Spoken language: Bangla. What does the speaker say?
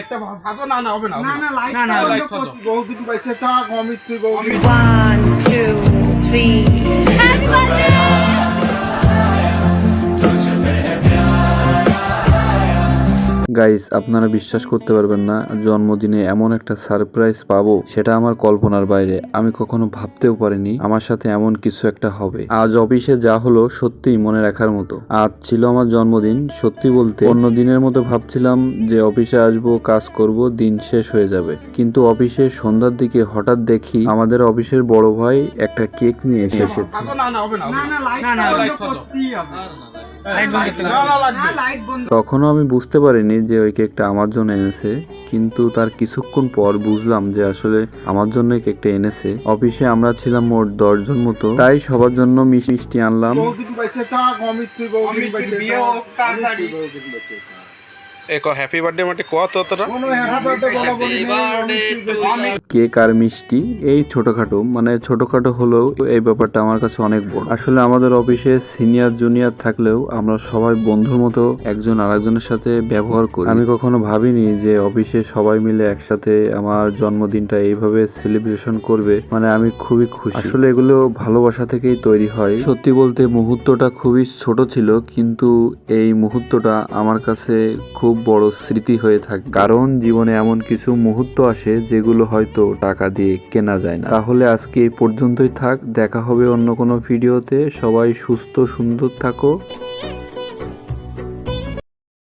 একটা ফাঁসো না না হবে না না না লাইট না না বন্ধ লাইট কর। ফাঁসো বহুদিন পাইছে থাক অমিত তুই বহুদিন 1, 2, 3. গাইস, আপনারা বিশ্বাস করতে পারবেন না, জন্মদিনে এমন একটা সারপ্রাইজ পাবো সেটা আমার কল্পনার বাইরে। আমি কখনো ভাবতেও পারিনি আমার সাথে এমন কিছু একটা হবে। আজ অফিসে যা হলো সত্যিই মনে রাখার মতো। আজ ছিল আমার জন্মদিন। সত্যি বলতে অন্য দিনের মতো ভাবছিলাম যে অফিসে আসবো, কাজ করব, দিন শেষ হয়ে যাবে। কিন্তু অফিসে সন্ধ্যার দিকে হঠাৎ দেখি আমাদের অফিসের বড় ভাই একটা কেক নিয়ে এসেছে। ফাঁসো না না হবে না না না লাইট না বন্ধ লাইট ফাঁসো করতেই হবে। লাইট বন্ধ করতে না না লাগবে না লাইট বন্ধ। তখনও আমি বুঝতে পারিনি যে ওই কেকটা আমার জন্য এনেছে, কিন্তু তার কিছুক্ষণ পর বুঝলাম যে আসলে আমার জন্য কেকটা এনেছে। অফিসে আমরা ছিলাম মোট 10 জন মতো, তাই সবার জন্য মিষ্টি আনলাম। বহুদিন পাইছে থাক অমিত তুই বহুদিন পাইছে বিয়ে হোক তাড়াতাড়ি। एक हैप्पी बर्थडे मटे कत তোরা কোনো হ্যাপি বার্থডে বলা বলি নেই। কেক আর মিষ্টি এই ছোটখাটো, মানে ছোটখাটো হলেও এই ব্যাপারটা আমার কাছে অনেক বড়। আসলে আমাদের অফিসে সিনিয়র জুনিয়র থাকলেও আমরা সবাই বন্ধুর মতো একজন আরেকজনের সাথে ব্যবহার করি। আমি কখনো ভাবিনি যে অফিসে সবাই মিলে একসাথে আমার জন্মদিনটা এইভাবে সেলিব্রেশন করবে। মানে আমি খুবই খুশি। আসলে এগুলো ভালোবাসা থেকেই তৈরি হয়। সত্যি বলতে মুহূর্তটা খুবই ছোট ছিল, কিন্তু এই মুহূর্তটা আমার কাছে খুব বড় স্মৃতি হয়ে থাকে। কারণ জীবনে এমন কিছু মুহূর্ত আসে যেগুলো হয়তো টাকা দিয়ে কেনা যায় না। তাহলে আজকে এই পর্যন্তই থাক, দেখা হবে অন্য কোনো ভিডিওতে। সবাই সুস্থ সুন্দর থাকো।